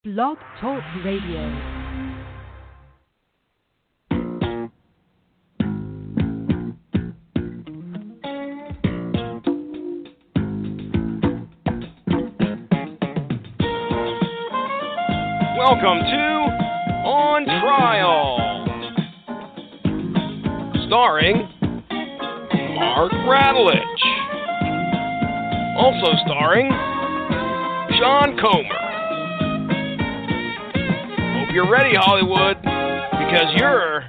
Blog Talk Radio. Welcome to On Trial, starring Mark Radulich, also starring Sean Comer. Hope you're ready, Hollywood, because you're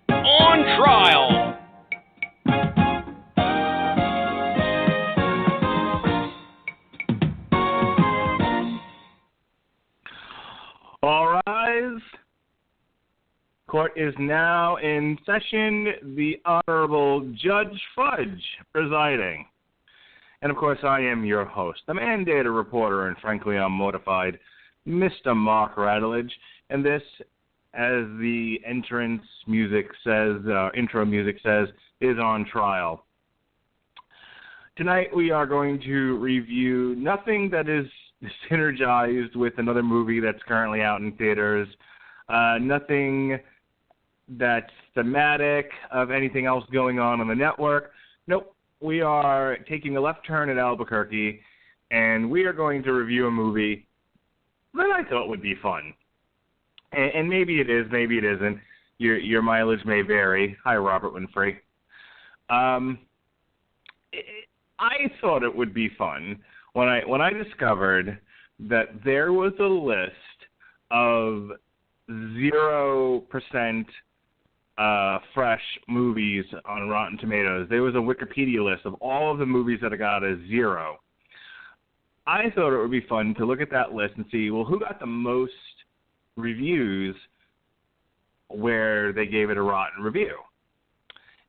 on trial. All rise. Court is now in session. The Honorable Judge Fudge presiding. And, of course, I am your host, the mandated reporter, and frankly, I'm mortified, Mr. Mark Radulich. And this, as the intro music says, is On Trial. Tonight we are going to review nothing that is synergized with another movie that's currently out in theaters, nothing that's thematic of anything else going on the network. Nope. We are taking a left turn at Albuquerque, and we are going to review a movie that I thought would be fun. And maybe it is, maybe it isn't. Your mileage may vary. Hi, Robert Winfrey. I thought it would be fun when I discovered that there was a list of 0% fresh movies on Rotten Tomatoes. There was a Wikipedia list of all of the movies that got a 0. I thought it would be fun to look at that list and see, well, who got the most reviews where they gave it a rotten review.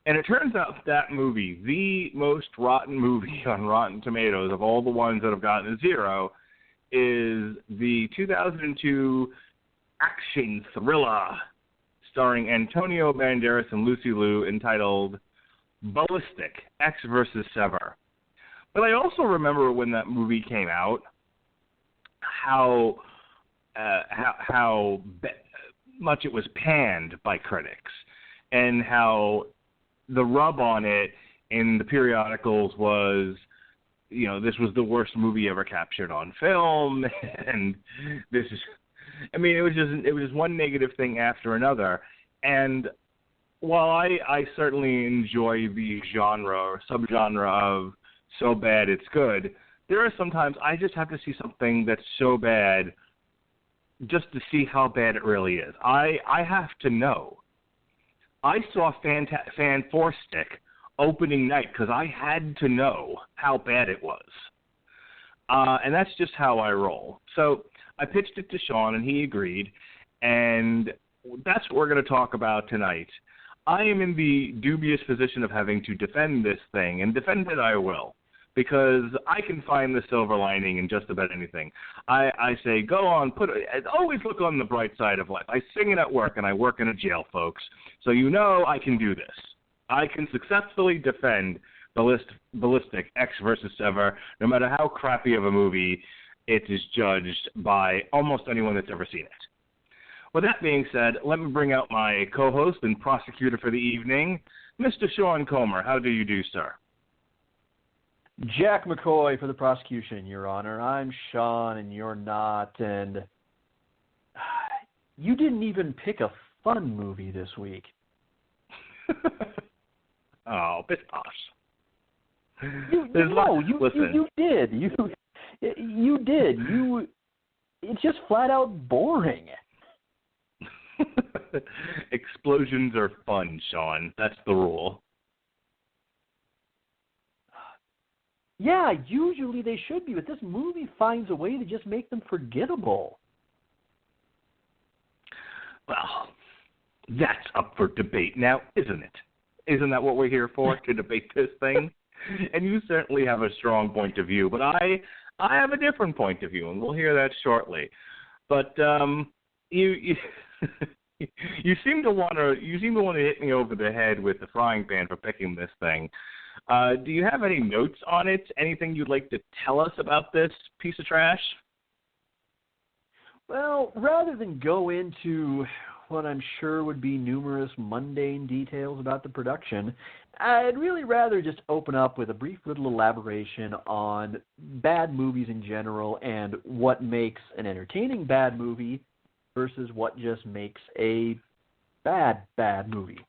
And it turns out that movie, the most rotten movie on Rotten Tomatoes of all the ones that have gotten a 0, is the 2002 action thriller starring Antonio Banderas and Lucy Liu entitled Ballistic Ecks versus Sever. But I also remember when that movie came out, how much it was panned by critics, and how the rub on it in the periodicals was, you know, this was the worst movie ever captured on film, and this is, I mean, it was just one negative thing after another. And while I certainly enjoy the genre or subgenre of so bad it's good, there are sometimes I just have to see something that's so bad just to see how bad it really is. I have to know. I saw Fantastic opening night because I had to know how bad it was. And that's just how I roll. So I pitched it to Sean, and he agreed, and that's what we're going to talk about tonight. I am in the dubious position of having to defend this thing, and defend it I will, because I can find the silver lining in just about anything. I say, go on, always look on the bright side of life. I sing it at work, and I work in a jail, folks. So you know I can do this. I can successfully defend Ballistic Ecks versus Sever, no matter how crappy of a movie it is judged by almost anyone that's ever seen it. With that being said, let me bring out my co-host and prosecutor for the evening, Mr. Sean Comer. How do you do, sir? Jack McCoy for the prosecution, Your Honor. I'm Sean, and you're not, and you didn't even pick a fun movie this week. Oh, bit us. You did. You did. It's just flat out boring. Explosions are fun, Sean. That's the rule. Yeah, usually they should be, but this movie finds a way to just make them forgettable. Well, that's up for debate now, isn't it? Isn't that what we're here for, to debate this thing? And you certainly have a strong point of view, but I have a different point of view, and we'll hear that shortly. But you seem to want to hit me over the head with the frying pan for picking this thing. Do you have any notes on it? Anything you'd like to tell us about this piece of trash? Well, rather than go into what I'm sure would be numerous mundane details about the production, I'd really rather just open up with a brief little elaboration on bad movies in general and what makes an entertaining bad movie versus what just makes a bad movie.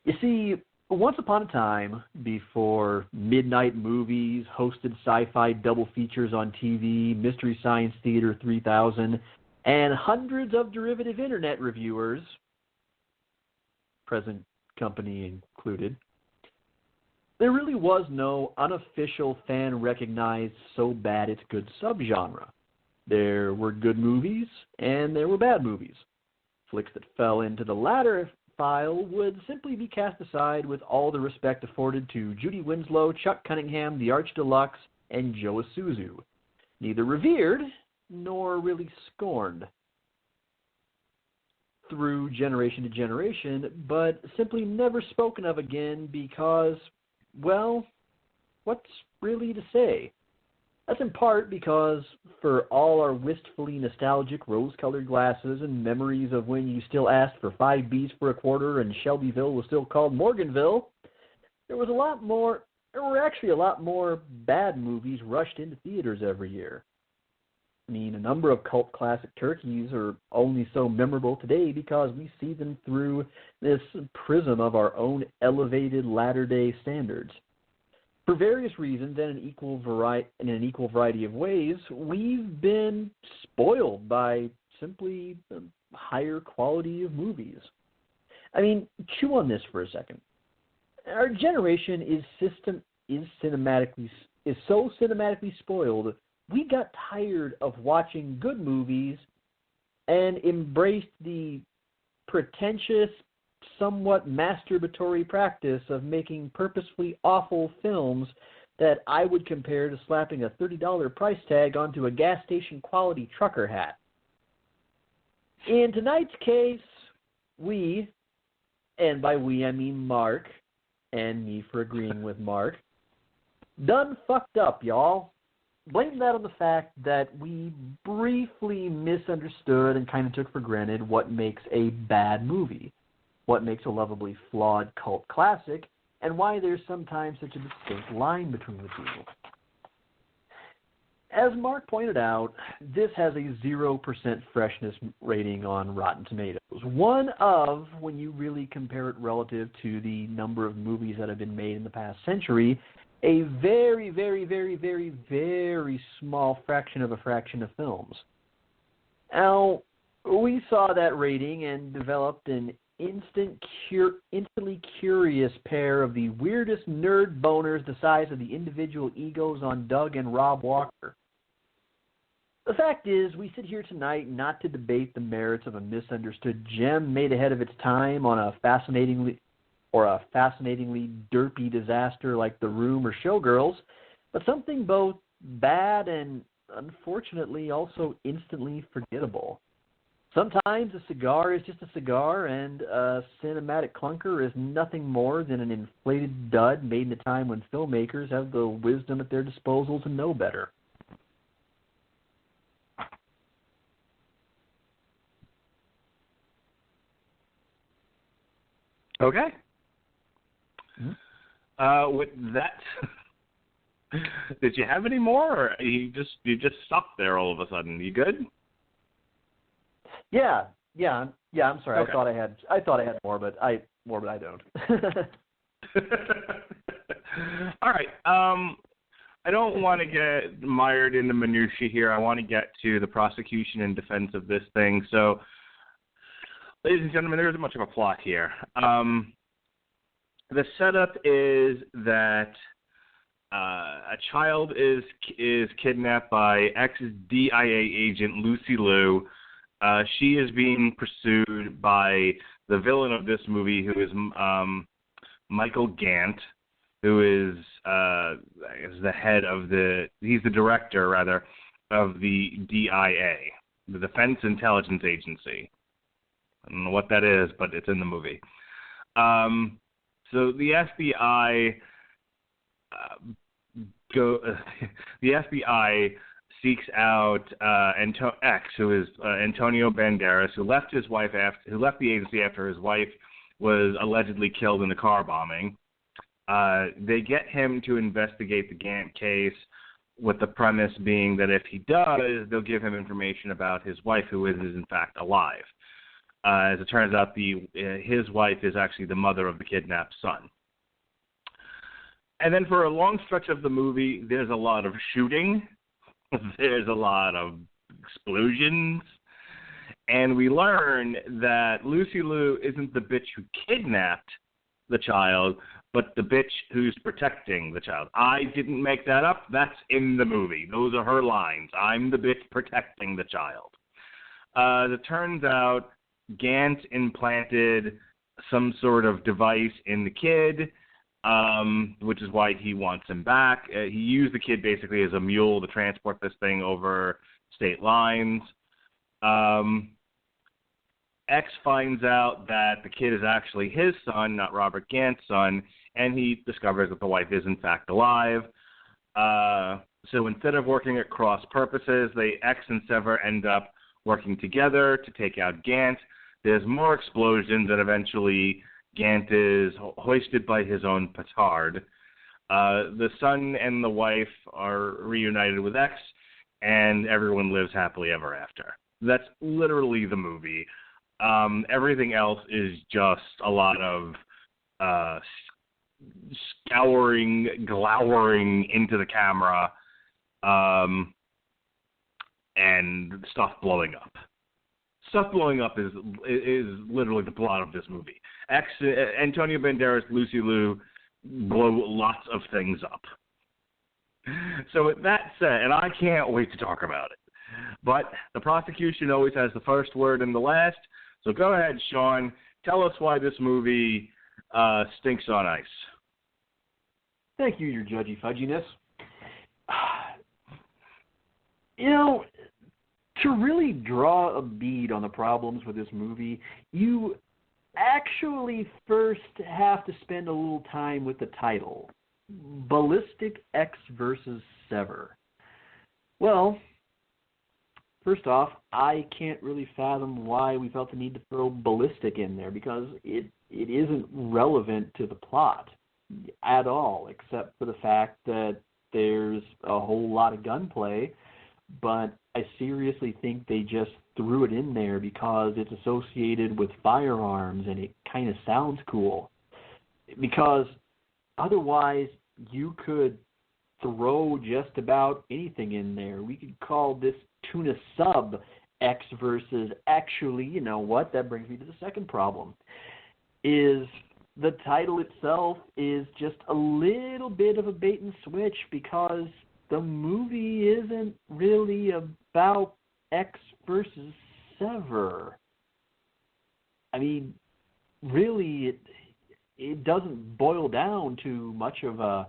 You see, once upon a time, before midnight movies, hosted sci-fi double features on TV, Mystery Science Theater 3000, and hundreds of derivative internet reviewers, present company included, there really was no unofficial fan-recognized so bad it's good subgenre. There were good movies, and there were bad movies. Flicks that fell into the latter file would simply be cast aside with all the respect afforded to Judy Winslow, Chuck Cunningham, the Arch Deluxe, and Joe Isuzu. Neither revered nor really scorned through generation to generation, but simply never spoken of again because, well, what's really to say? That's in part because, for all our wistfully nostalgic rose-colored glasses and memories of when you still asked for 5 Bs for a quarter and Shelbyville was still called Morganville, there were actually a lot more bad movies rushed into theaters every year. I mean, a number of cult classic turkeys are only so memorable today because we see them through this prism of our own elevated latter-day standards. For various reasons and in an equal variety of ways, we've been spoiled by simply the higher quality of movies. I mean, chew on this for a second. Our generation is so cinematically spoiled, we got tired of watching good movies and embraced the pretentious, somewhat masturbatory practice of making purposefully awful films that I would compare to slapping a $30 price tag onto a gas station quality trucker hat. In tonight's case, we, and by we I mean Mark, and me for agreeing with Mark, done fucked up, y'all. Blame that on the fact that we briefly misunderstood and kind of took for granted what makes a bad movie, what makes a lovably flawed cult classic, and why there's sometimes such a distinct line between the two. As Mark pointed out, this has a 0% freshness rating on Rotten Tomatoes. One of, when you really compare it relative to the number of movies that have been made in the past century, a very, very, very, very, very small fraction of films. Now, we saw that rating and developed an instantly curious pair of the weirdest nerd boners the size of the individual egos on Doug and Rob Walker. The fact is, we sit here tonight not to debate the merits of a misunderstood gem made ahead of its time on a fascinatingly derpy disaster like The Room or Showgirls, but something both bad and, unfortunately, also instantly forgettable. Sometimes a cigar is just a cigar, and a cinematic clunker is nothing more than an inflated dud made in a time when filmmakers have the wisdom at their disposal to know better. Okay. Mm-hmm. With that, did you have any more, or you just stopped there all of a sudden? You good? Yeah. I'm sorry. Okay. I thought I had more, but I don't. All right. I don't want to get mired in the minutiae here. I want to get to the prosecution and defense of this thing. So, ladies and gentlemen, there isn't much of a plot here. The setup is that a child is kidnapped by ex-DIA agent Lucy Liu. She is being pursued by the villain of this movie, who is Michael Gant, who is the head of he's the director, rather, of the DIA, the Defense Intelligence Agency. I don't know what that is, but it's in the movie. So the FBI the FBI seeks out X, who is Antonio Banderas, who left the agency after his wife was allegedly killed in a car bombing. They get him to investigate the Gant case, with the premise being that if he does, they'll give him information about his wife, who is in fact alive. As it turns out, his wife is actually the mother of the kidnapped son. And then for a long stretch of the movie, there's a lot of shooting. There's a lot of explosions. And we learn that Lucy Liu isn't the bitch who kidnapped the child, but the bitch who's protecting the child. I didn't make that up. That's in the movie. Those are her lines. I'm the bitch protecting the child. As it turns out, Gant implanted some sort of device in the kid, which is why he wants him back. He used the kid basically as a mule to transport this thing over state lines. X finds out that the kid is actually his son, not Robert Gant's son, and he discovers that the wife is in fact alive. So instead of working at cross purposes, X and Sever end up working together to take out Gant. There's more explosions, and eventually Gant is hoisted by his own petard. The son and the wife are reunited with X, and everyone lives happily ever after. That's literally the movie. Everything else is just a lot of glowering into the camera, and stuff blowing up. Stuff blowing up is literally the plot of this movie. Antonio Banderas, Lucy Liu blow lots of things up. So with that said, and I can't wait to talk about it, but the prosecution always has the first word and the last. So go ahead, Sean. Tell us why this movie stinks on ice. Thank you, your judgy fudginess. You know, to really draw a bead on the problems with this movie, you actually first have to spend a little time with the title, Ballistic Ecks versus Sever. Well, first off, I can't really fathom why we felt the need to throw ballistic in there, because it isn't relevant to the plot at all, except for the fact that there's a whole lot of gunplay, but I seriously think they just threw it in there because it's associated with firearms and it kind of sounds cool. Because otherwise, you could throw just about anything in there. We could call this tuna sub X versus, actually, you know what? That brings me to the second problem, is the title itself is just a little bit of a bait and switch, because the movie isn't really about X versus Sever. I mean, really, it doesn't boil down to much of a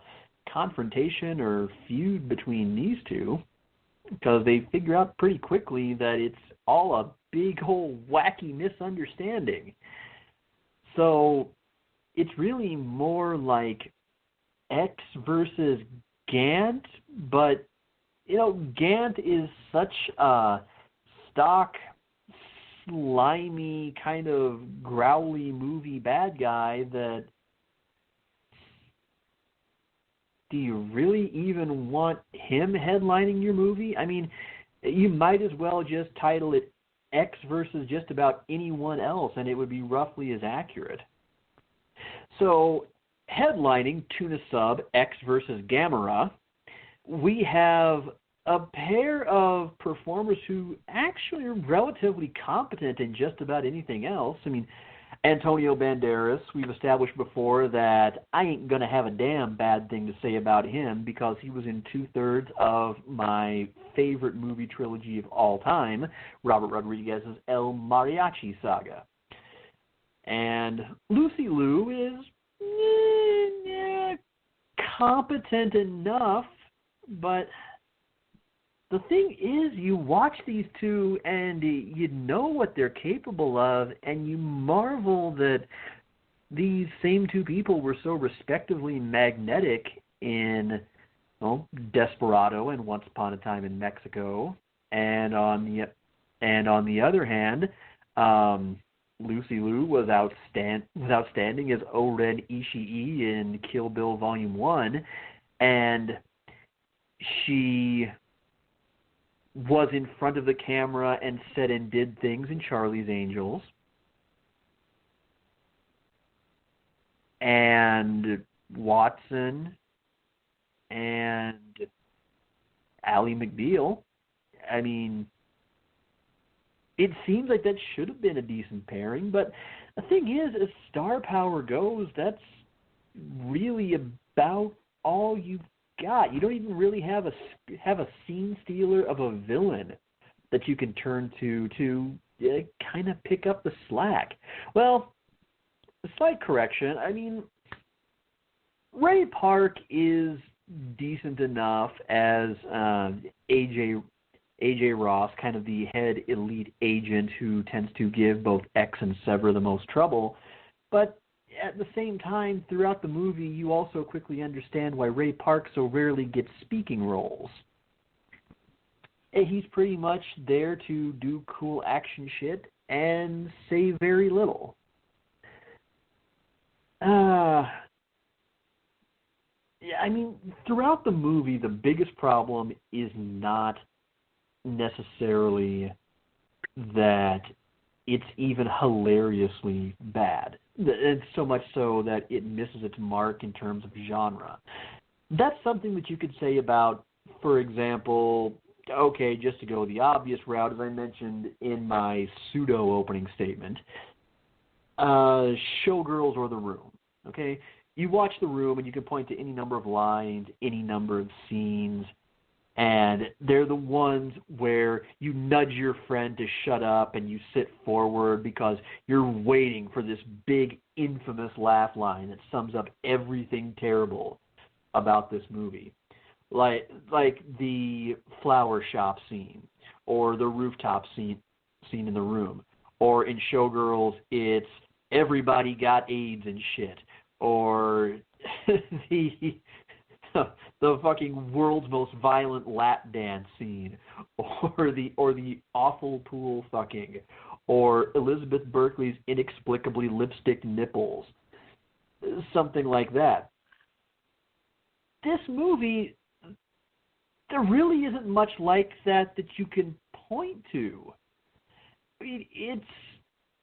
confrontation or feud between these two, because they figure out pretty quickly that it's all a big old wacky misunderstanding. So it's really more like X versus Gant, but, you know, Gant is such a stock, slimy, kind of growly movie bad guy that, do you really even want him headlining your movie? I mean, you might as well just title it X versus just about anyone else, and it would be roughly as accurate. So, headlining Tuna Sub, X versus Gamera, we have a pair of performers who actually are relatively competent in just about anything else. I mean, Antonio Banderas, we've established before that I ain't going to have a damn bad thing to say about him, because he was in 2/3 of my favorite movie trilogy of all time, Robert Rodriguez's El Mariachi Saga. And Lucy Liu is competent enough, but the thing is, you watch these two and you know what they're capable of, and you marvel that these same two people were so respectively magnetic in Desperado and Once Upon a Time in Mexico, and on the other hand, Lucy Liu was outstanding as O-Ren Ishii in Kill Bill Volume 1, and she was in front of the camera and said and did things in Charlie's Angels. And Watson and Ally McBeal, I mean, it seems like that should have been a decent pairing, but the thing is, as star power goes, that's really about all you've got. You don't even really have a scene stealer of a villain that you can turn to kind of pick up the slack. Well, a slight correction. I mean, Ray Park is decent enough as AJ Ross, kind of the head elite agent who tends to give both X and Sever the most trouble, but at the same time, throughout the movie, you also quickly understand why Ray Park so rarely gets speaking roles. He's pretty much there to do cool action shit and say very little. Yeah, I mean, throughout the movie, the biggest problem is not necessarily that it's even hilariously bad. It's so much so that it misses its mark in terms of genre. That's something that you could say about, for example, okay, just to go the obvious route, as I mentioned in my pseudo-opening statement, Showgirls or The Room, okay? You watch The Room and you can point to any number of lines, any number of scenes, and they're the ones where you nudge your friend to shut up and you sit forward because you're waiting for this big, infamous laugh line that sums up everything terrible about this movie. Like the flower shop scene, or the rooftop scene in The Room, or in Showgirls, it's everybody got AIDS and shit, or the fucking world's most violent lap dance scene, or the awful pool fucking, or Elizabeth Berkley's inexplicably lipstick nipples, something like that. This movie, there really isn't much like that you can point to. I mean,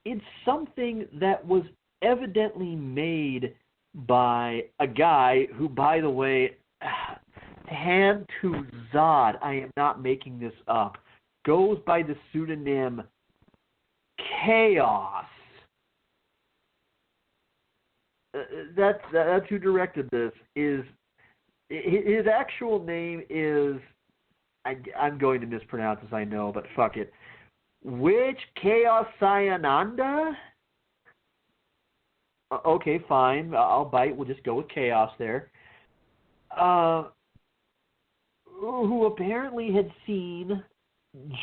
it's something that was evidently made by a guy who, by the way, hand to Zod, I am not making this up, goes by the pseudonym Kaos. That's who directed this. His actual name is, I'm going to mispronounce this, I know, but fuck it. Wych Kaosayananda? Okay, fine. I'll bite. We'll just go with Kaos there. Who apparently had seen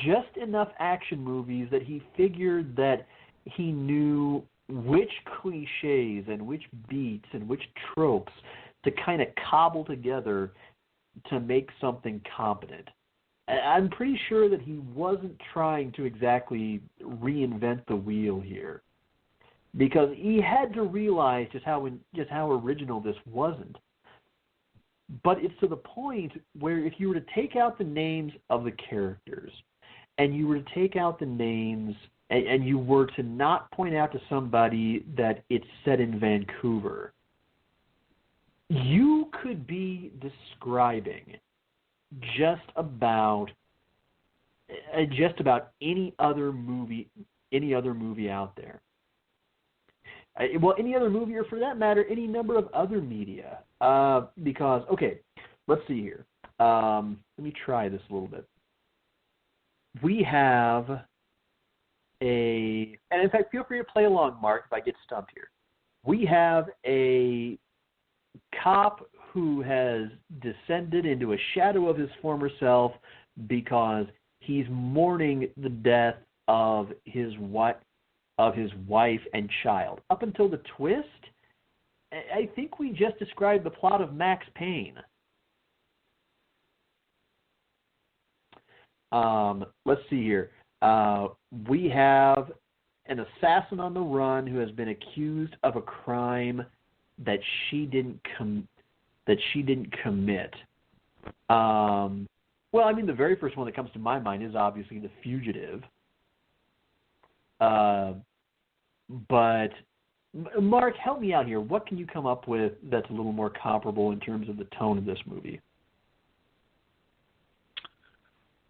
just enough action movies that he figured that he knew which cliches and which beats and which tropes to kind of cobble together to make something competent. I'm pretty sure that he wasn't trying to exactly reinvent the wheel here, because he had to realize just how original this wasn't. But it's to the point where if you were to take out the names of the characters, and you were to take out the names, and you were to not point out to somebody that it's set in Vancouver, you could be describing just about any other movie out there. Well, any other movie, or for that matter, any number of other media. Because, okay, let's see here. Let me try this a little bit. We have and in fact, feel free to play along, Mark, if I get stumped here. We have a cop who has descended into a shadow of his former self because he's mourning the death of his wife and child. Up until the twist, I think we just described the plot of Max Payne. Let's see here. We have an assassin on the run who has been accused of a crime that she didn't commit. Well, I mean, the very first one that comes to my mind is obviously The Fugitive. But Mark, help me out here. What can you come up with that's a little more comparable in terms of the tone of this movie?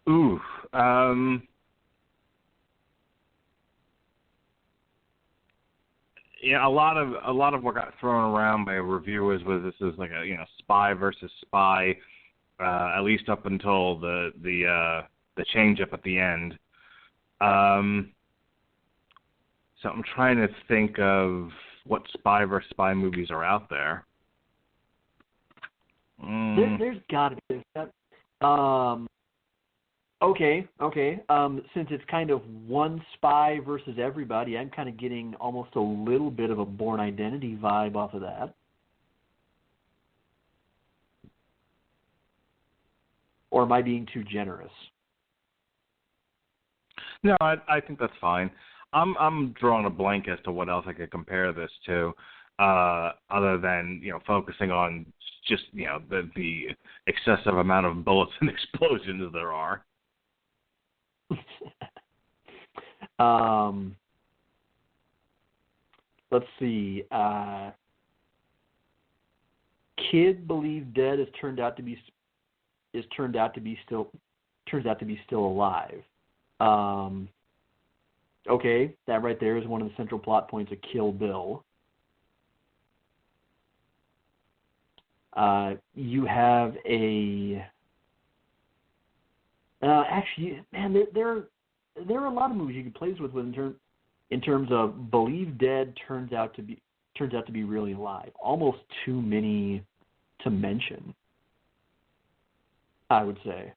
Ooh, yeah, a lot of what got thrown around by reviewers was this is like a spy versus spy, at least up until the change up at the end. So I'm trying to think of what spy versus spy movies are out there. There's got to be. Okay. Since it's kind of one spy versus everybody, I'm kind of getting almost a little bit of a Bourne Identity vibe off of that. Or am I being too generous? No, I think that's fine. I'm drawing a blank as to what else I could compare this to, other than focusing on just the excessive amount of bullets and explosions there are. Let's see. Kid believed dead turns out to be still alive. Okay, that right there is one of the central plot points of Kill Bill. You have a actually, man, there are a lot of movies you can play with in terms of believe dead turns out to be really alive. Almost too many to mention, I would say.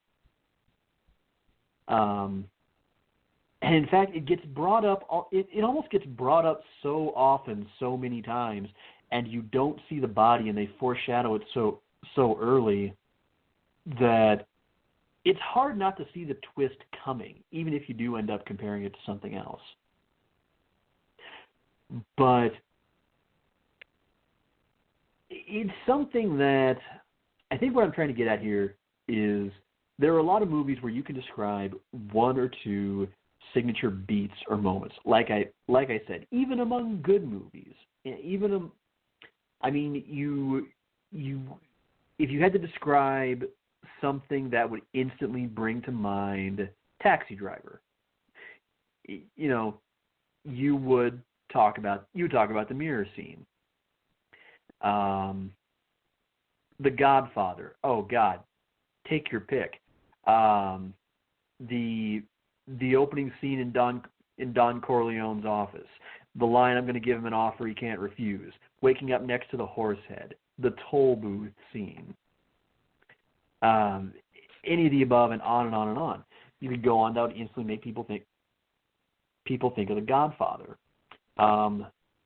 And in fact, it gets brought up. It almost gets brought up so often, so many times, and you don't see the body, and they foreshadow it so early that it's hard not to see the twist coming, even if you do end up comparing it to something else. But it's something that I think what I'm trying to get at here is there are a lot of movies where you can describe one or two signature beats or moments. Like I said, even among good movies, if you had to describe something that would instantly bring to mind Taxi Driver, you would talk about the mirror scene. The Godfather. Oh God, take your pick. The opening scene in Don Corleone's office. The line, "I'm going to give him an offer he can't refuse." Waking up next to the horse head. The toll booth scene. Any of the above, and on and on and on. You could go on. That would instantly make people think of The Godfather.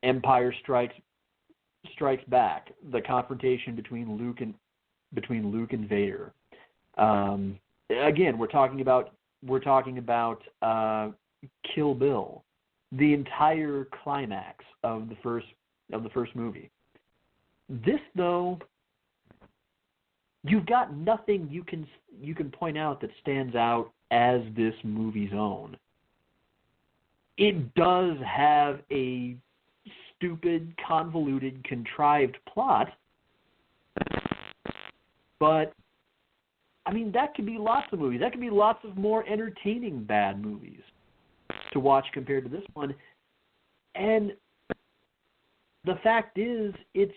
Empire Strikes Back. The confrontation between Luke and Vader. Again, we're talking about Kill Bill, the entire climax of the first movie. This, though, you've got nothing you can point out that stands out as this movie's own. It does have a stupid, convoluted, contrived plot, but that could be lots of movies. That could be lots of more entertaining bad movies to watch compared to this one. And the fact is, it's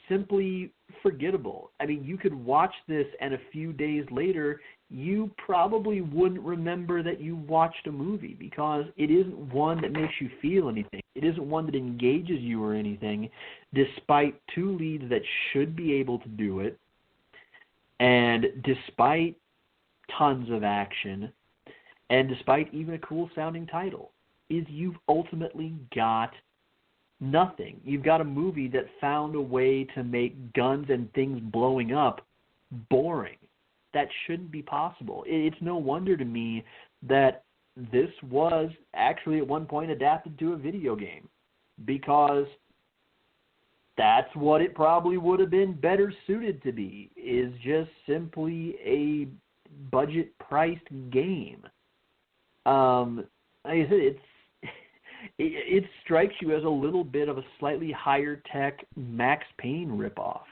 simply forgettable. You could watch this, and a few days later, you probably wouldn't remember that you watched a movie, because it isn't one that makes you feel anything. It isn't one that engages you or anything, despite two leads that should be able to do it. And despite tons of action, and despite even a cool-sounding title, you've ultimately got nothing. You've got a movie that found a way to make guns and things blowing up boring. that shouldn't be possible. It's no wonder to me that this was actually at one point adapted to a video game, because that's what it probably would have been better suited to be, is just simply a budget-priced game. Like I said, it strikes you as a little bit of a slightly higher-tech Max Payne ripoff.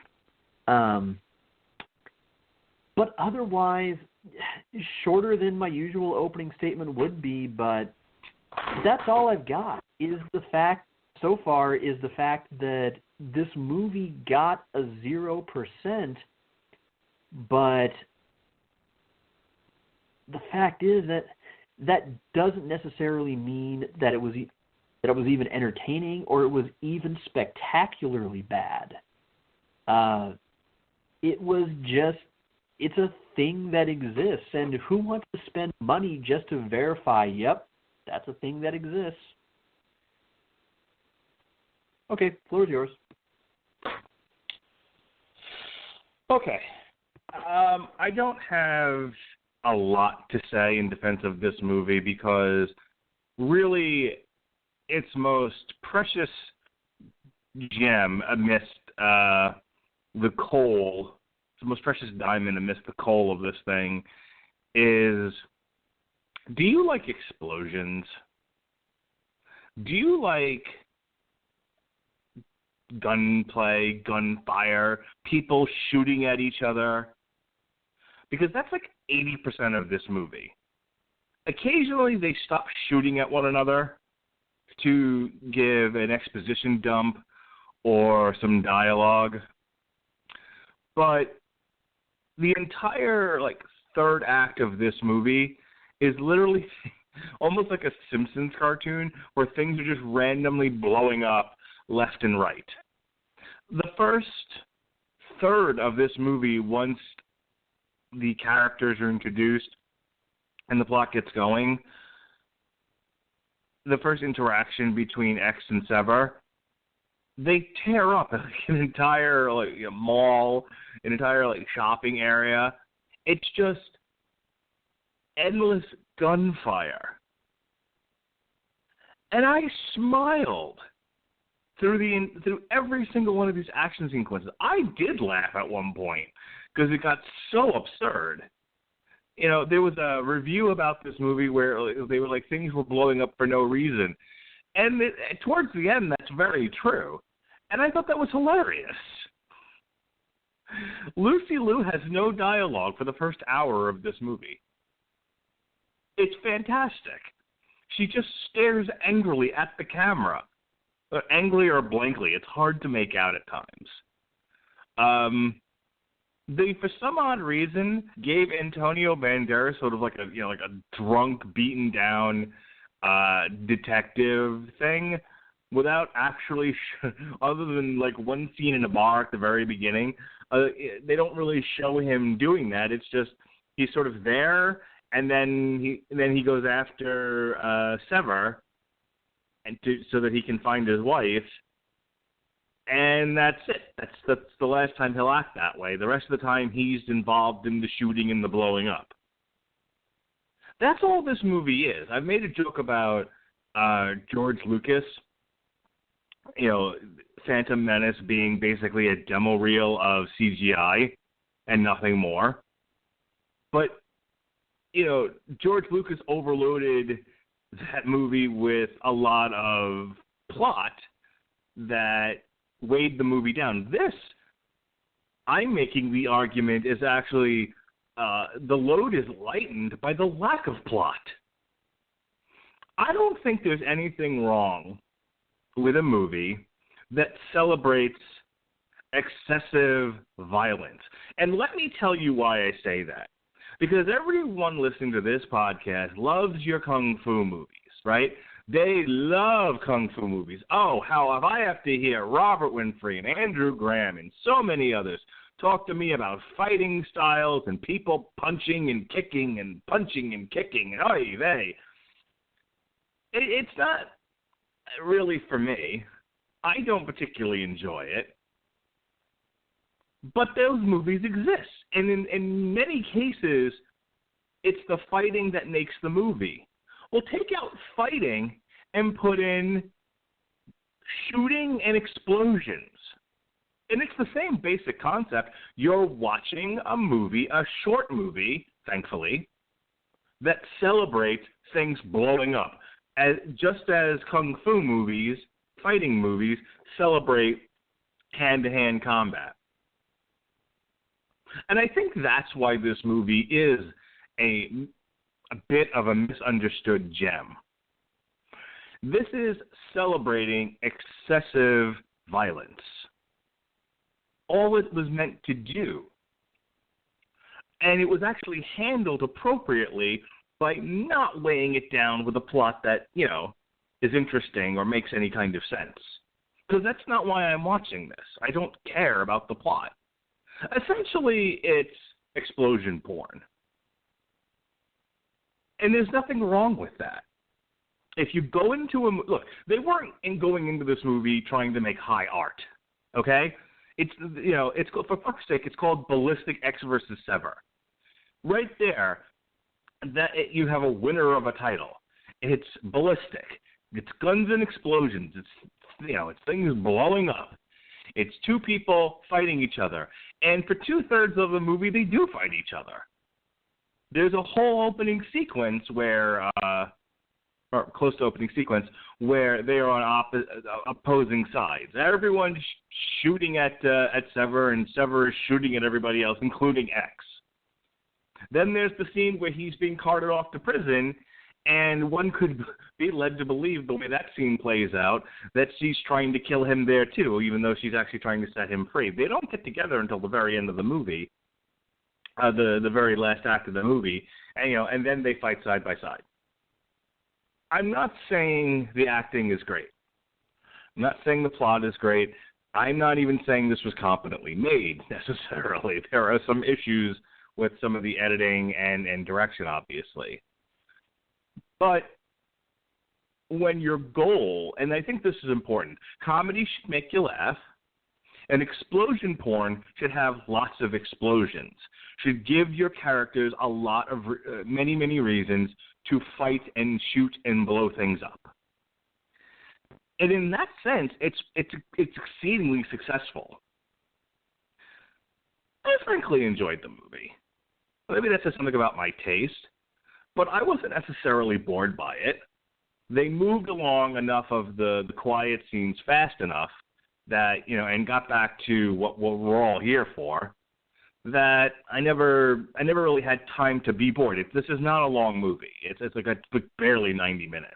But otherwise, shorter than my usual opening statement would be, but that's all I've got, so far, is the fact that this movie got a 0%, but the fact is that doesn't necessarily mean that it was even entertaining or it was even spectacularly bad. It's a thing that exists, and who wants to spend money just to verify, yep, that's a thing that exists? Okay, floor is yours. Okay. I don't have a lot to say in defense of this movie, because really its most precious gem amidst the coal, the most precious diamond amidst the coal of this thing is, do you like explosions? Do you like gunplay, gunfire, people shooting at each other? Because that's like 80% of this movie. Occasionally they stop shooting at one another to give an exposition dump or some dialogue. But the entire third act of this movie is literally almost like a Simpsons cartoon where things are just randomly blowing up left and right. The first third of this movie, once the characters are introduced and the plot gets going, the first interaction between X and Sever, they tear up an entire mall, an entire shopping area. It's just endless gunfire. And I smiled through every single one of these action sequences. I did laugh at one point because it got so absurd. There was a review about this movie where they were things were blowing up for no reason. And towards the end, that's very true. And I thought that was hilarious. Lucy Liu has no dialogue for the first hour of this movie. It's fantastic. She just stares angrily at the camera. Angrily or blankly. It's hard to make out at times. They, for some odd reason, gave Antonio Banderas sort of like a drunk, beaten down detective thing, without actually, other than one scene in a bar at the very beginning. They don't really show him doing that. It's just he's sort of there, and then he goes after Sever, so that he can find his wife. And that's it. That's the last time he'll act that way. The rest of the time, he's involved in the shooting and the blowing up. That's all this movie is. I've made a joke about George Lucas, Phantom Menace being basically a demo reel of CGI and nothing more. But, George Lucas overloaded that movie with a lot of plot that weighed the movie down. This, I'm making the argument, is actually the load is lightened by the lack of plot. I don't think there's anything wrong with a movie that celebrates excessive violence. And let me tell you why I say that. Because everyone listening to this podcast loves your kung fu movies, right? They love kung fu movies. Oh, how if I have to hear Robert Winfrey and Andrew Graham and so many others talk to me about fighting styles and people punching and kicking and punching and kicking and oy vey. It's not really for me. I don't particularly enjoy it. But those movies exist. And in many cases, it's the fighting that makes the movie. Well, take out fighting and put in shooting and explosions. And it's the same basic concept. You're watching a movie, a short movie, thankfully, that celebrates things blowing up. Just as kung fu movies, fighting movies, celebrate hand-to-hand combat. And I think that's why this movie is a bit of a misunderstood gem. This is celebrating excessive violence. All it was meant to do. And it was actually handled appropriately by not weighing it down with a plot that, is interesting or makes any kind of sense. Because that's not why I'm watching this. I don't care about the plot. Essentially, it's explosion porn. And there's nothing wrong with that. If you go into look, they weren't going into this movie trying to make high art, okay? It's for fuck's sake, it's called Ballistic Ecks versus Sever. Right there, you have a winner of a title. It's ballistic. It's guns and explosions. It's things blowing up. It's two people fighting each other. And for 2/3 of the movie, they do fight each other. There's a whole opening sequence where, or close to opening sequence, where they are on opposing sides. Everyone's shooting at Sever, and Sever is shooting at everybody else, including X. Then there's the scene where he's being carted off to prison, and one could be led to believe, the way that scene plays out, that she's trying to kill him there too, even though she's actually trying to set him free. They don't get together until the very end of the movie, the very last act of the movie, and then they fight side by side. I'm not saying the acting is great. I'm not saying the plot is great. I'm not even saying this was competently made, necessarily. There are some issues with some of the editing and direction, obviously. But when your goal, and I think this is important, comedy should make you laugh, and explosion porn should have lots of explosions, should give your characters a lot of many, many reasons to fight and shoot and blow things up. And in that sense, it's exceedingly successful. I frankly enjoyed the movie. Maybe that says something about my taste, but I wasn't necessarily bored by it. They moved along enough of the quiet scenes fast enough that, and got back to what we're all here for, that I never really had time to be bored. This is not a long movie. It's like barely 90 minutes.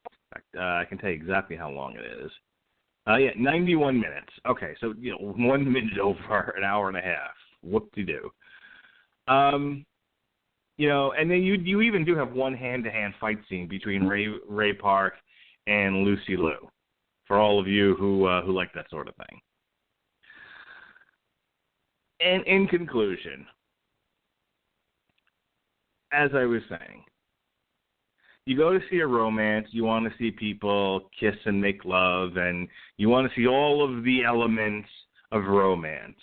In fact, I can tell you exactly how long it is. 91 minutes. Okay, so 1 minute over an hour and a half. Whoop-de-doo. And then you even do have one hand-to-hand fight scene between Ray Park and Lucy Liu, for all of you who like that sort of thing. And in conclusion, as I was saying, you go to see a romance, you want to see people kiss and make love, and you want to see all of the elements of romance.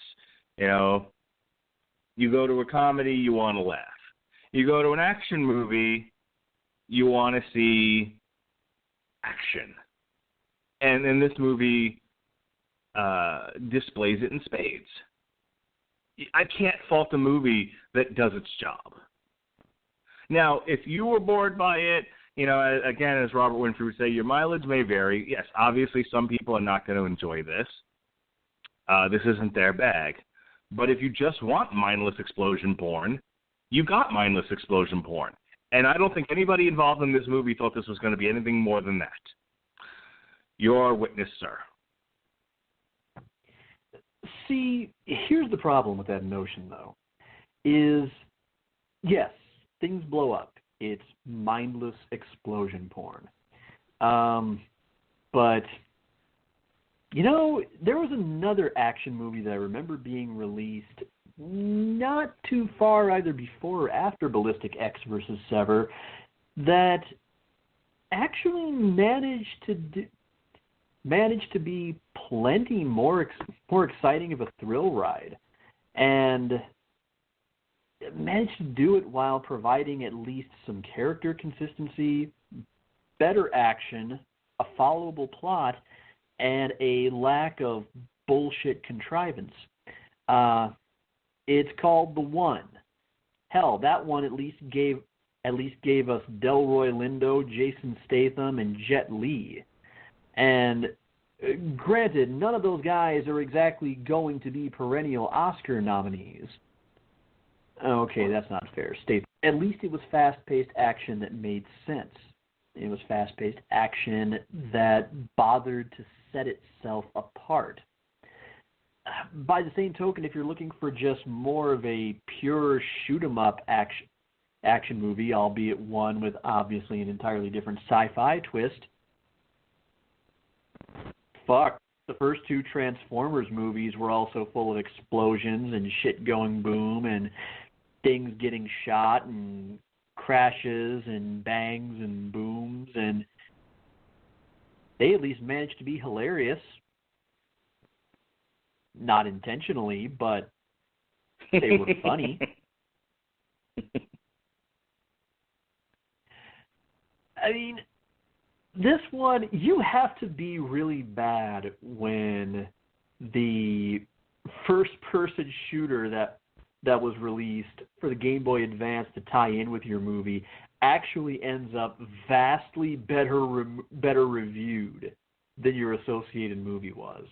You go to a comedy, you want to laugh. You go to an action movie, you want to see action. And this movie displays it in spades. I can't fault a movie that does its job. Now, if you were bored by it, again, as Robert Winfrey would say, your mileage may vary. Yes, obviously some people are not going to enjoy this. This isn't their bag. But if you just want mindless explosion porn, you got mindless explosion porn. And I don't think anybody involved in this movie thought this was going to be anything more than that. Your witness, sir. See, here's the problem with that notion, though, is, yes, things blow up. It's mindless explosion porn. But, there was another action movie that I remember being released not too far either before or after Ballistic Ecks versus Sever that actually managed to be plenty more exciting of a thrill ride. and managed to do it while providing at least some character consistency, better action, a followable plot, and a lack of bullshit contrivance. It's called The One. Hell, that one at least gave us Delroy Lindo, Jason Statham, and Jet Li. And granted, none of those guys are exactly going to be perennial Oscar nominees. Okay, that's not fair. At least it was fast-paced action that made sense. It was fast-paced action that bothered to set itself apart. By the same token, if you're looking for just more of a pure shoot-'em-up action movie, albeit one with obviously an entirely different sci-fi twist, fuck. The first two Transformers movies were also full of explosions and shit going boom and things getting shot and crashes and bangs and booms, and they at least managed to be hilarious. Not intentionally, but they were funny. I mean, this one, you have to be really bad when the first-person shooter that was released for the Game Boy Advance to tie in with your movie actually ends up vastly better reviewed than your associated movie was.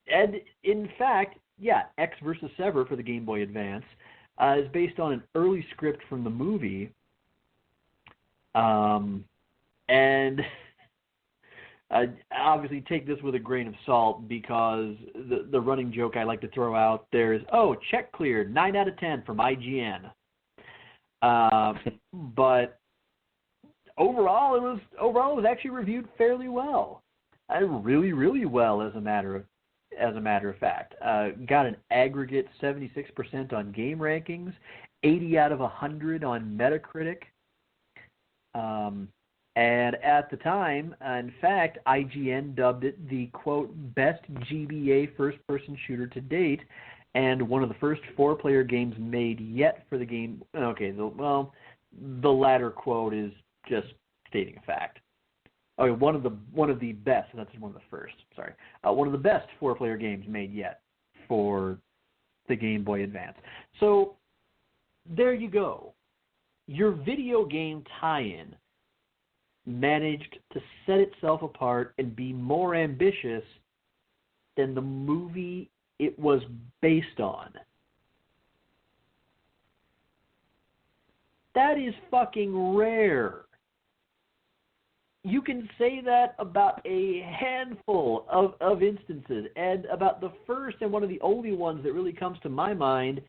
And in fact, yeah, X versus Sever for the Game Boy Advance is based on an early script from the movie. And I obviously take this with a grain of salt because the running joke I like to throw out there is, oh, check cleared, 9 out of 10 from IGN. But overall, it was actually reviewed fairly well. Really, really well, as a matter of fact. Got an aggregate 76% on Game Rankings, 80 out of 100 on Metacritic. And at the time, in fact, IGN dubbed it the, quote, best GBA first-person shooter to date, and one of the first 4-player games made yet for the game. Okay, the latter quote is just stating a fact. Okay, one of the best. That's one of the first. Sorry, one of the best 4-player games made yet for the Game Boy Advance. So there you go. Your video game tie-in managed to set itself apart and be more ambitious than the movie it was based on. That is fucking rare. You can say that about a handful of instances, and about the first and one of the only ones that really comes to my mind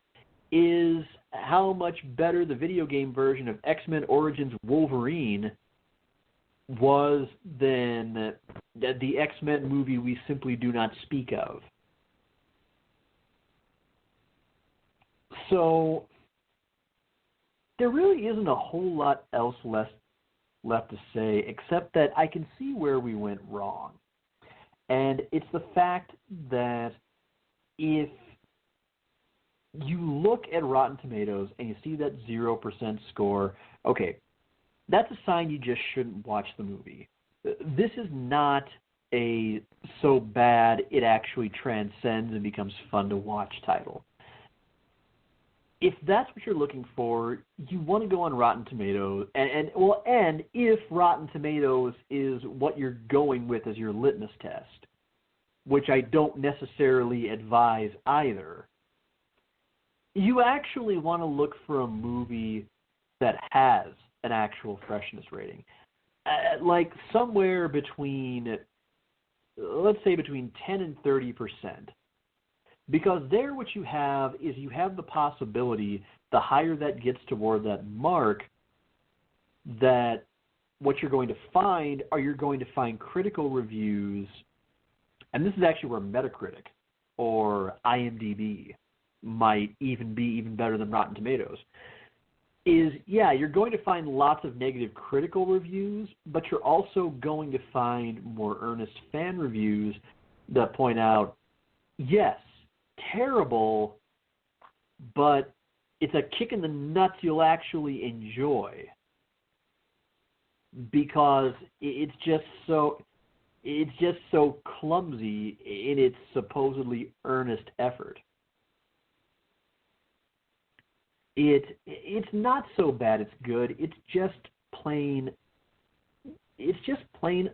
is how much better the video game version of X-Men Origins Wolverine was than the X-Men movie we simply do not speak of. So there really isn't a whole lot else left to say, except that I can see where we went wrong. And it's the fact that if you look at Rotten Tomatoes and you see that 0% score, okay, that's a sign you just shouldn't watch the movie. This is not a so bad it actually transcends and becomes fun to watch title. If that's what you're looking for, you want to go on Rotten Tomatoes, and if Rotten Tomatoes is what you're going with as your litmus test, which I don't necessarily advise either, you actually want to look for a movie that has an actual freshness rating. Like somewhere between, let's say between 10 and 30%. Because there what you have is you have the possibility, the higher that gets toward that mark, that what you're going to find are you're going to find critical reviews, and this is actually where Metacritic or IMDb might even be even better than Rotten Tomatoes, is, yeah, you're going to find lots of negative critical reviews, but you're also going to find more earnest fan reviews that point out, yes, terrible, but it's a kick in the nuts you'll actually enjoy, because it's just so clumsy in its supposedly earnest effort. It's not so bad it's good. It's just plain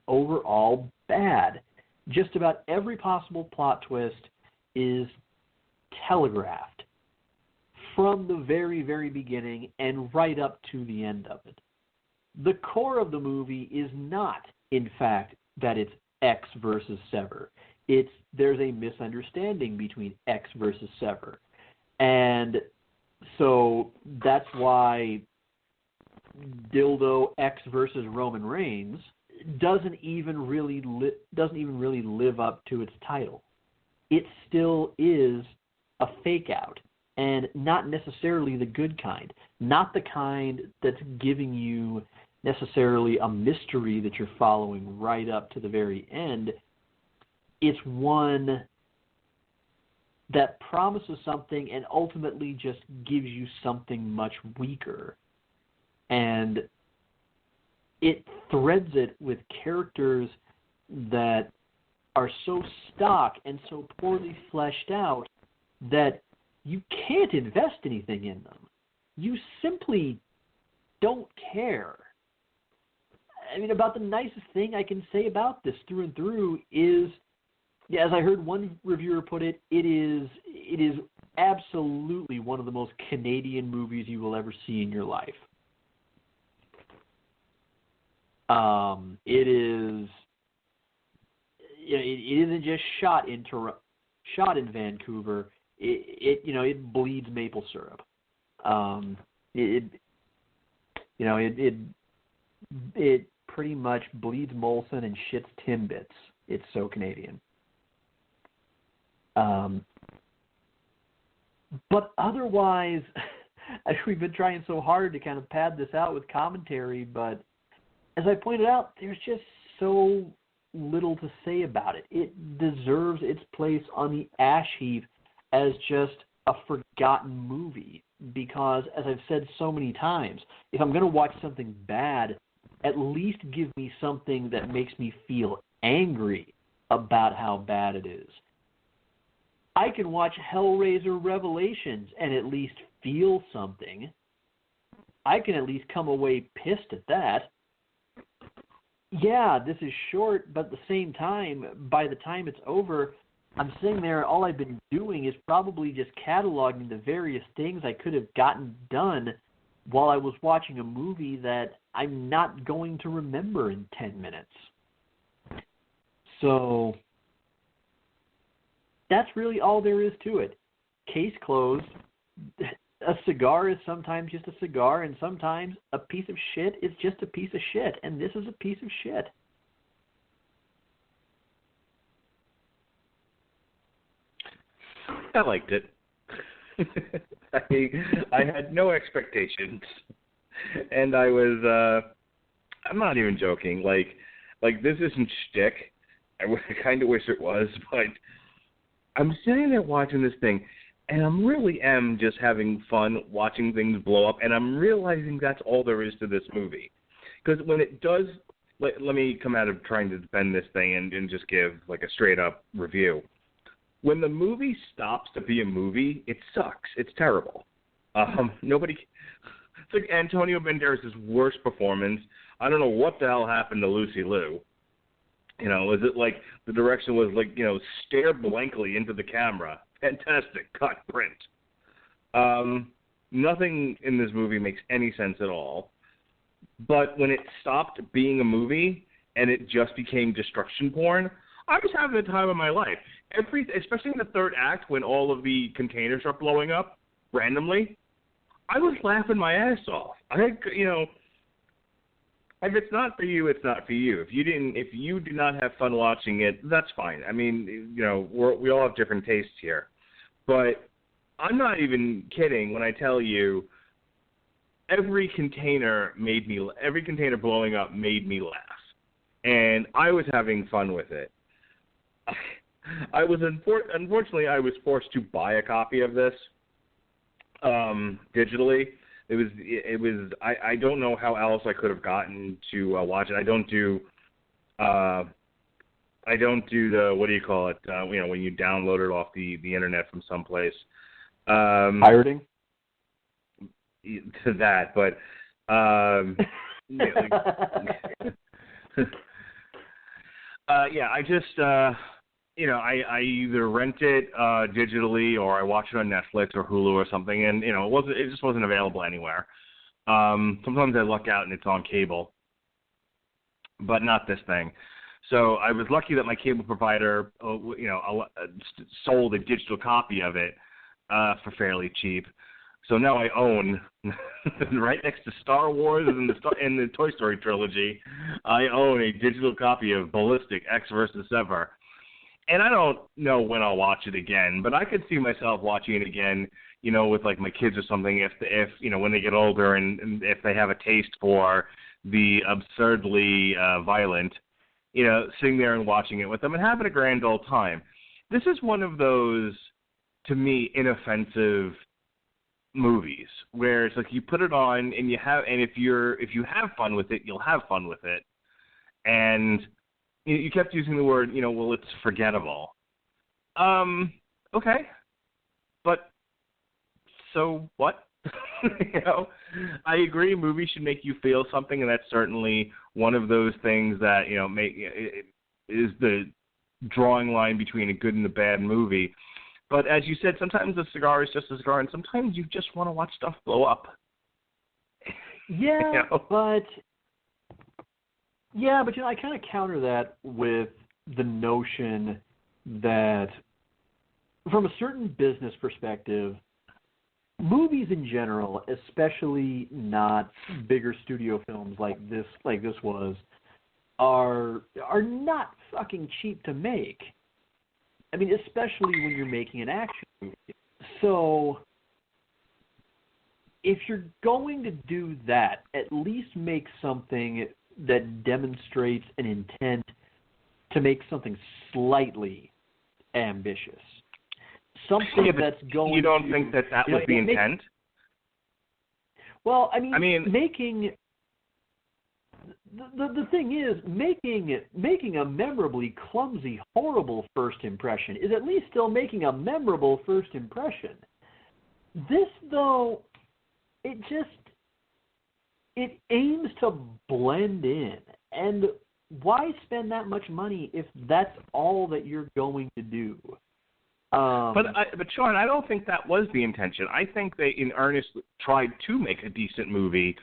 overall bad. Just about every possible plot twist is telegraphed from the very, very beginning and right up to the end of it. The core of the movie is not, in fact, that it's X versus Sever. There's a misunderstanding between X versus Sever. And so that's why Dildo X versus Roman Reigns doesn't even really live up to its title. It still is a fake out, and not necessarily the good kind. Not the kind that's giving you necessarily a mystery that you're following right up to the very end. It's one that promises something and ultimately just gives you something much weaker. And it threads it with characters that are so stock and so poorly fleshed out that you can't invest anything in them. You simply don't care. I mean, about the nicest thing I can say about this through and through is, yeah, as I heard one reviewer put it, it is absolutely one of the most Canadian movies you will ever see in your life. It is. It isn't just shot in Vancouver. It bleeds maple syrup. It pretty much bleeds Molson and shits Timbits. It's so Canadian. But otherwise, we've been trying so hard to kind of pad this out with commentary, but as I pointed out, there's just so little to say about it. It deserves its place on the ash heap as just a forgotten movie, because, as I've said so many times, if I'm going to watch something bad, at least give me something that makes me feel angry about how bad it is. I can watch Hellraiser Revelations and at least feel something. I can at least come away pissed at that. Yeah, this is short, but at the same time, by the time it's over, I'm sitting there, all I've been doing is probably just cataloging the various things I could have gotten done while I was watching a movie that I'm not going to remember in 10 minutes. So that's really all there is to it. Case closed. A cigar is sometimes just a cigar, and sometimes a piece of shit is just a piece of shit, and this is a piece of shit. I liked it. I had no expectations, and I was, I'm not even joking, like this isn't shtick. I kind of wish it was, but I'm sitting there watching this thing, and I really am just having fun watching things blow up, and I'm realizing that's all there is to this movie. Because when it does, let me come out of trying to defend this thing and just give like a straight-up review. When the movie stops to be a movie, it sucks. It's terrible. It's like Antonio Banderas' worst performance. I don't know what the hell happened to Lucy Liu. Was it like the direction was like, stare blankly into the camera? Fantastic. Cut. Print. Nothing in this movie makes any sense at all. But when it stopped being a movie and it just became destruction porn, I was having the time of my life. Especially in the third act when all of the containers are blowing up randomly, I was laughing my ass off. If it's not for you, it's not for you. If you do not have fun watching it, that's fine. I mean, we all have different tastes here. But I'm not even kidding when I tell you every container blowing up made me laugh. And I was having fun with it. unfortunately I was forced to buy a copy of this digitally. It was I don't know how else I could have gotten to watch it. I don't do the, what do you call it? When you download it off the internet from someplace. Pirating? To that, but I just I either rent it digitally or I watch it on Netflix or Hulu or something, and it just wasn't available anywhere. Sometimes I luck out and it's on cable, but not this thing. So I was lucky that my cable provider, sold a digital copy of it for fairly cheap. So now I own, right next to Star Wars and the Toy Story trilogy, I own a digital copy of Ballistic Ecks versus Sever. And I don't know when I'll watch it again, but I could see myself watching it again, with like my kids or something, if when they get older and if they have a taste for the absurdly violent, sitting there and watching it with them and having a grand old time. This is one of those, to me, inoffensive movies where it's like you put it on and if you have fun with it, you'll have fun with it. And you kept using the word, well, it's forgettable. Okay, but so what? I agree. Movies should make you feel something, and that's certainly one of those things that is the drawing line between a good and a bad movie. But as you said, sometimes a cigar is just a cigar, and sometimes you just want to watch stuff blow up. Yeah, but I kind of counter that with the notion that from a certain business perspective, movies in general, especially not bigger studio films like this was, are not fucking cheap to make. I mean, especially when you're making an action movie. So if you're going to do that, at least make something that demonstrates an intent to make something slightly ambitious. Something that's going to... You don't think that was the intent? Well, I mean making... The thing is, making a memorably clumsy, horrible first impression is at least still making a memorable first impression. This, though, it aims to blend in. And why spend that much money if that's all that you're going to do? But Sean, I don't think that was the intention. I think they, in earnest, tried to make a decent movie,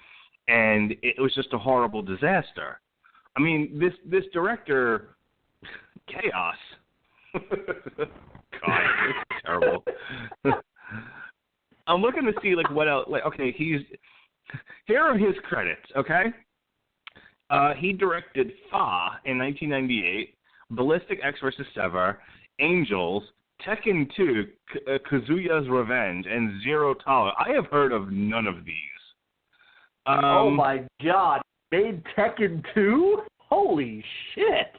and it was just a horrible disaster. I mean, this director, Kaos. God, it's terrible. I'm looking to see what else. Okay, here are his credits. Okay, he directed Fa in 1998, Ballistic Ecks vs. Sever, Angels, Tekken 2, Kazuya's Revenge, and Zero Tolerance. I have heard of none of these. Oh my God! Made Tekken 2? Holy shit!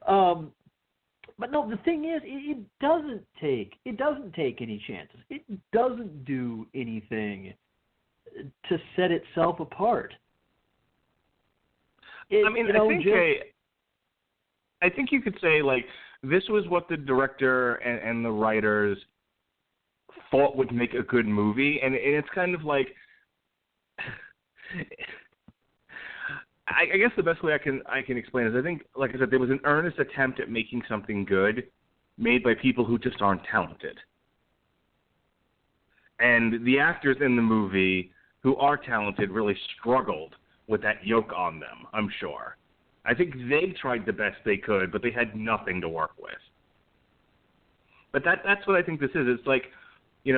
But no, the thing is, it doesn't take any chances. It doesn't do anything to set itself apart. I think you could say this was what the director and the writers thought would make a good movie, and it's kind of like. I guess the best way I can explain is I think, like I said, there was an earnest attempt at making something good made by people who just aren't talented. And the actors in the movie who are talented really struggled with that yoke on them, I'm sure. I think they tried the best they could, but they had nothing to work with. But that's what I think this is. It's like, you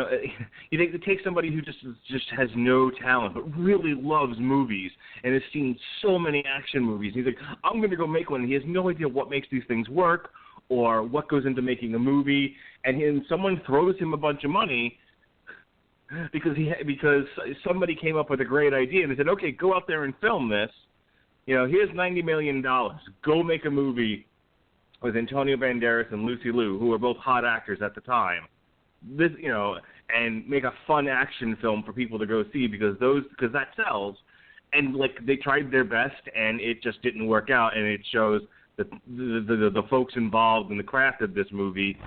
take somebody who just has no talent, but really loves movies and has seen so many action movies. He's like, I'm going to go make one. And he has no idea what makes these things work or what goes into making a movie. And someone throws him a bunch of money because somebody came up with a great idea. And they said, okay, go out there and film this. Here's $90 million. Go make a movie with Antonio Banderas and Lucy Liu, who were both hot actors at the time. This, and make a fun action film for people to go see because that sells. And like they tried their best, and it just didn't work out, and it shows that the folks involved in the craft of this movie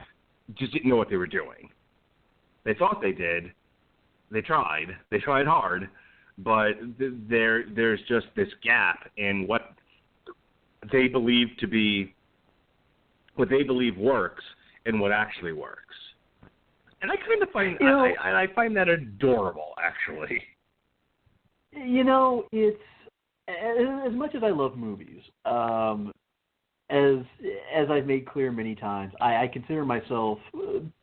just didn't know what they were doing. They thought they did. They tried hard, but there's just this gap in what they believe works and what actually works. And I kind of find I find that adorable, actually. It's as much as I love movies. As I've made clear many times, I consider myself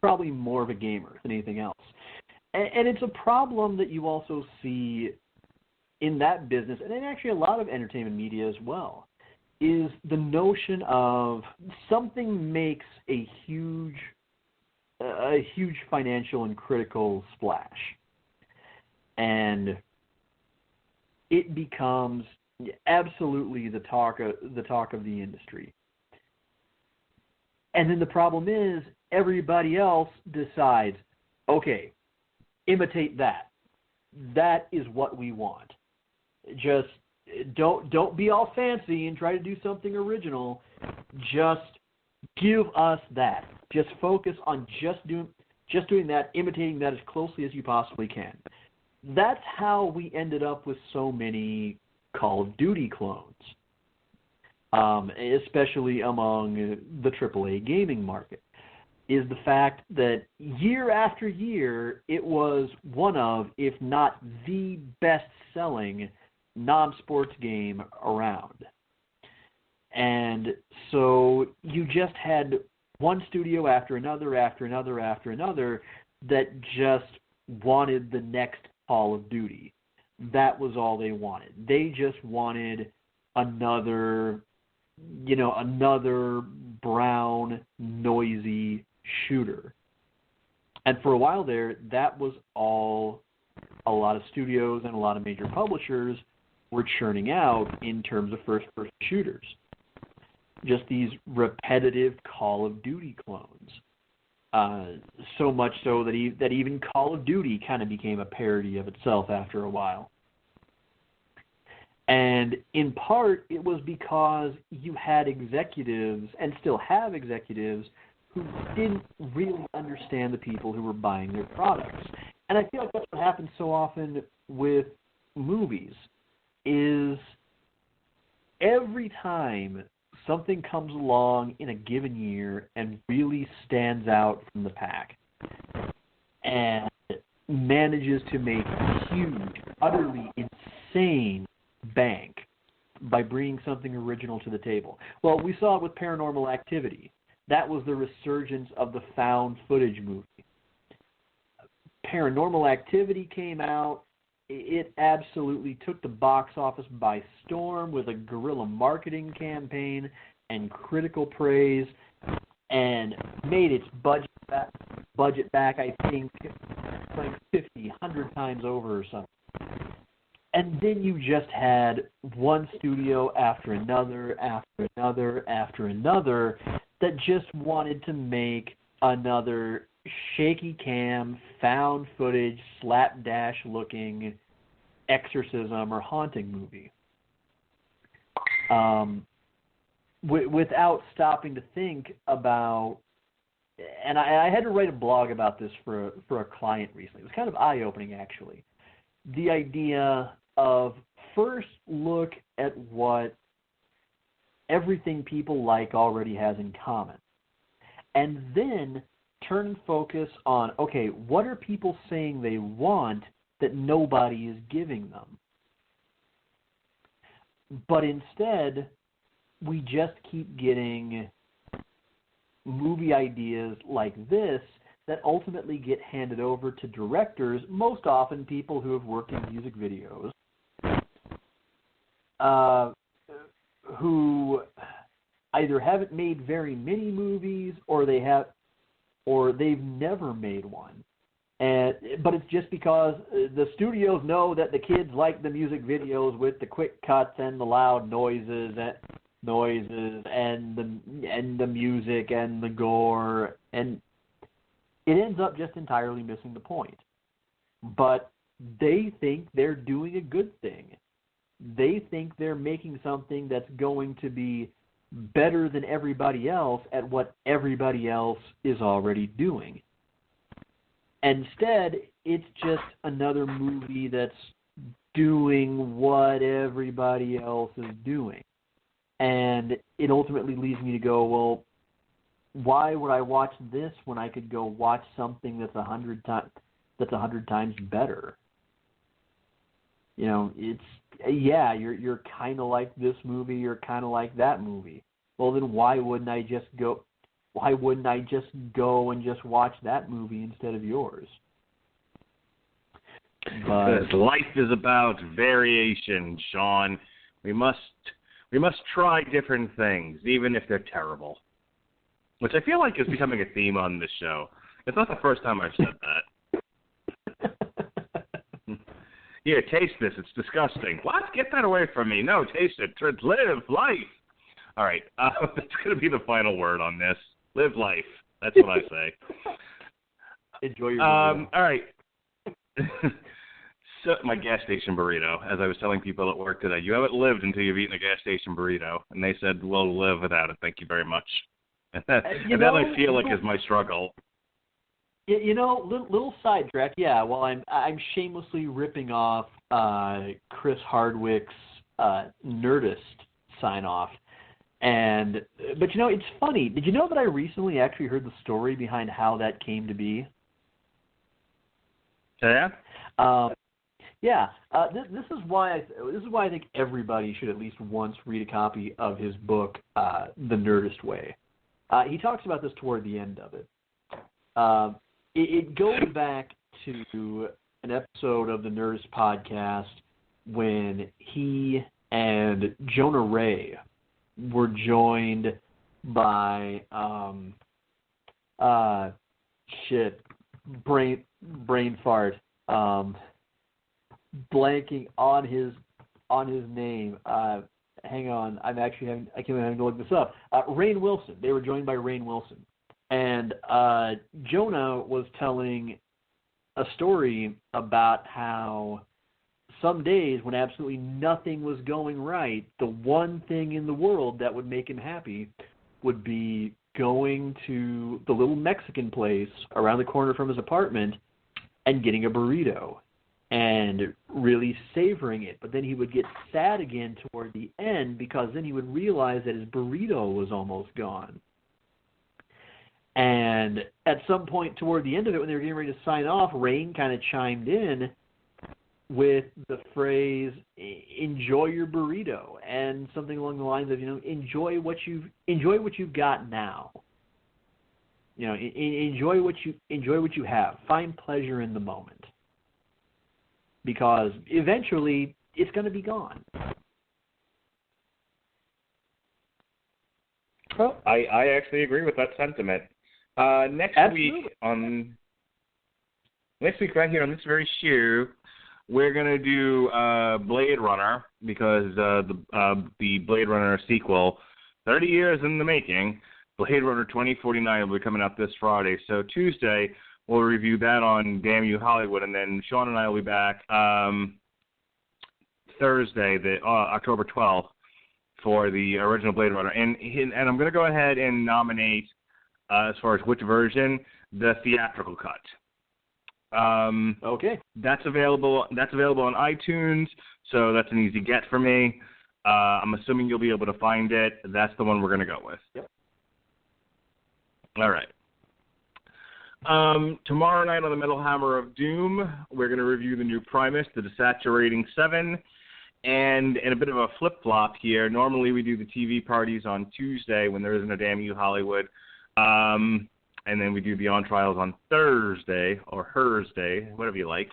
probably more of a gamer than anything else. And it's a problem that you also see in that business, and in actually a lot of entertainment media as well, is the notion of something makes a huge financial and critical splash, and it becomes absolutely the talk of the industry. And then the problem is everybody else decides, okay, imitate that. That is what we want. Just don't be all fancy and try to do something original. Just give us that. Just focus on just doing that, imitating that as closely as you possibly can. That's how we ended up with so many Call of Duty clones, especially among the AAA gaming market, is the fact that year after year it was one of, if not the best-selling non-sports game around. And so you just had one studio after another that just wanted the next Call of Duty. That was all they wanted. They just wanted another brown, noisy shooter. And for a while there, that was all a lot of studios and a lot of major publishers were churning out in terms of first-person shooters. Just these repetitive Call of Duty clones. So much so that even Call of Duty kind of became a parody of itself after a while. And in part, it was because you had executives, and still have executives, who didn't really understand the people who were buying their products. And I feel like that's what happens so often with movies, is every time something comes along in a given year and really stands out from the pack and manages to make huge, utterly insane bank by bringing something original to the table. Well, we saw it with Paranormal Activity. That was the resurgence of the found footage movie. Paranormal Activity came out. It absolutely took the box office by storm with a guerrilla marketing campaign and critical praise, and made its budget back, I think, like 50, 100 times over or something. And then you just had one studio after another that just wanted to make another shaky cam, found footage, slapdash looking exorcism or haunting movie. Without stopping to think about, and I had to write a blog about this for a client recently. It was kind of eye-opening, actually. The idea of first look at what everything people like already has in common, and then turn and focus on, okay, what are people saying they want that nobody is giving them? But instead, we just keep getting movie ideas like this that ultimately get handed over to directors, most often people who have worked in music videos, who either haven't made very many movies or they've never made one. But it's just because the studios know that the kids like the music videos with the quick cuts and the loud noises and and the music and the gore, and it ends up just entirely missing the point. But they think they're doing a good thing. They think they're making something that's going to be better than everybody else at what everybody else is already doing. Instead, it's just another movie that's doing what everybody else is doing. And it ultimately leads me to go, well, why would I watch this when I could go watch something that's 100 times better? You know, it's, yeah, you're kind of like this movie, you're kind of like that movie. Well, then why wouldn't I just go and just watch that movie instead of yours? Because life is about variation, Sean. We must try different things, even if they're terrible. Which I feel like is becoming a theme on this show. It's not the first time I've said that. Here, taste this. It's disgusting. What? Get that away from me. No, taste it. Live life. All right. That's going to be the final word on this. Live life. That's what I say. Enjoy your burrito. All right. So, my gas station burrito, as I was telling people at work today, you haven't lived until you've eaten a gas station burrito. And they said, we'll live without it. Thank you very much. And that I feel like is my struggle. You know, little sidetrack. Yeah, well, I'm shamelessly ripping off Chris Hardwick's Nerdist sign-off. But you know, it's funny. Did you know that I recently actually heard the story behind how that came to be? Yeah. This is why I think everybody should at least once read a copy of his book, The Nerdist Way. He talks about this toward the end of it. It goes back to an episode of the Nerdist podcast when he and Jonah Ray were joined by brain fart. Blanking on his name. Hang on, I can't even look this up. Rainn Wilson. They were joined by Rainn Wilson, and Jonah was telling a story about how some days when absolutely nothing was going right, the one thing in the world that would make him happy would be going to the little Mexican place around the corner from his apartment and getting a burrito and really savoring it. But then he would get sad again toward the end because then he would realize that his burrito was almost gone. And at some point toward the end of it, when they were getting ready to sign off, Rainn kind of chimed in with the phrase, enjoy your burrito, and something along the lines of, enjoy what you've got now. Enjoy what you have. Find pleasure in the moment. Because eventually it's going to be gone. Well, I actually agree with that sentiment. Next week right here on this very show, we're going to do Blade Runner because the Blade Runner sequel, 30 years in the making, Blade Runner 2049 will be coming out this Friday. So Tuesday, we'll review that on Damn You Hollywood, and then Sean and I will be back Thursday, October 12th, for the original Blade Runner. And I'm going to go ahead and nominate, as far as which version, the theatrical cut. Okay. That's available on iTunes, so that's an easy get for me. I'm assuming you'll be able to find it. That's the one we're going to go with. Yep. All right. Tomorrow night on the Metal Hammer of Doom, we're going to review the new Primus, the Desaturating 7, and in a bit of a flip-flop here, normally we do the TV parties on Tuesday when there isn't a Damn You Hollywood, and then we do the on-trials on Thursday, or Thursday, whatever you like.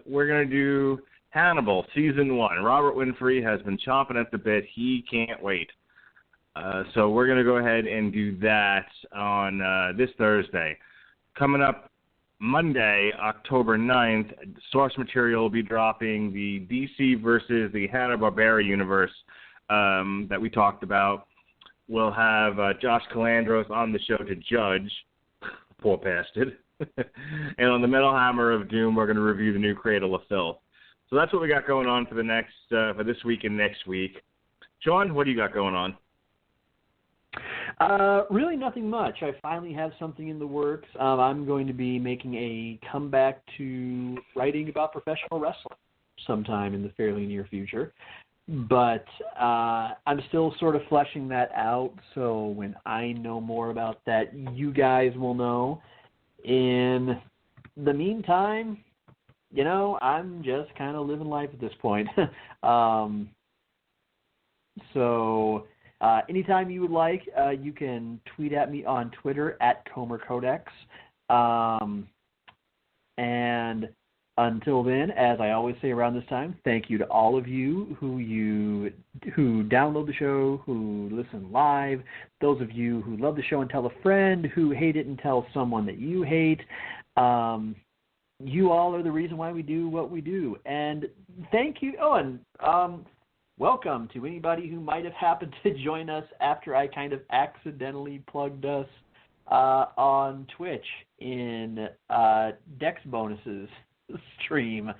We're going to do Hannibal, Season 1. Robert Winfrey has been chomping at the bit. He can't wait. So we're going to go ahead and do that on this Thursday. Coming up Monday, October 9th, source material will be dropping the DC versus the Hanna-Barbera universe that we talked about. we'll have Josh Calandros on the show to judge. Poor bastard. And on the Metal Hammer of Doom, we're going to review the new Cradle of Filth. So that's what we got going on for the next for this week and next week. Sean, what do you got going on? Really nothing much. I finally have something in the works. I'm going to be making a comeback to writing about professional wrestling sometime in the fairly near future. But I'm still sort of fleshing that out, so when I know more about that, you guys will know. In the meantime, you know, I'm just kind of living life at this point. So anytime you would like, you can tweet at me on Twitter at Comer Codex. And until then, as I always say around this time, thank you to all of you who download the show, who listen live, those of you who love the show and tell a friend, who hate it and tell someone that you hate. You all are the reason why we do what we do. And thank you. Oh, and welcome to anybody who might have happened to join us after I kind of accidentally plugged us on Twitch in Dex Bonuses stream,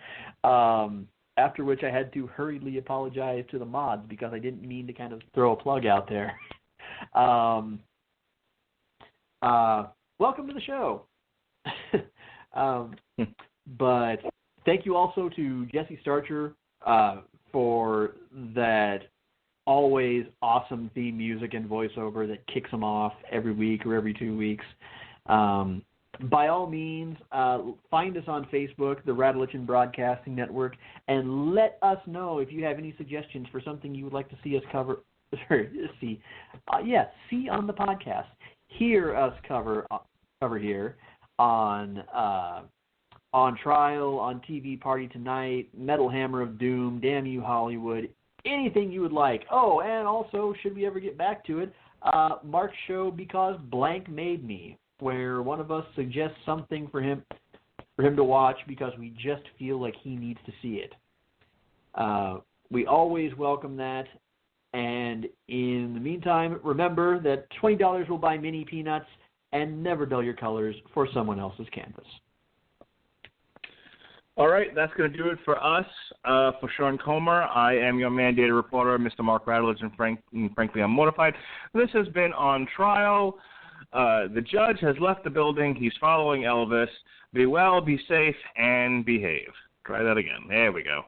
after which I had to hurriedly apologize to the mods because I didn't mean to kind of throw a plug out there. Welcome to the show. But thank you also to Jesse Starcher for that always awesome theme music and voiceover that kicks them off every week or every 2 weeks. By all means, find us on Facebook, the Radulich Broadcasting Network, and let us know if you have any suggestions for something you would like to see us cover. See on the podcast. Hear us cover here on Trial, on TV Party Tonight, Metal Hammer of Doom, Damn You Hollywood, anything you would like. Oh, and also, should we ever get back to it, Mark's show Because Blank Made Me, where one of us suggests something for him to watch because we just feel like he needs to see it. We always welcome that. And in the meantime, remember that $20 will buy mini peanuts, and never dull your colors for someone else's canvas. All right, that's going to do it for us. For Sean Comer, I am your mandated reporter, Mr. Mark Radulich, and frankly, I'm mortified. This has been On Trial. The judge has left the building. He's following Elvis. Be well, be safe, and behave. Try that again. There we go.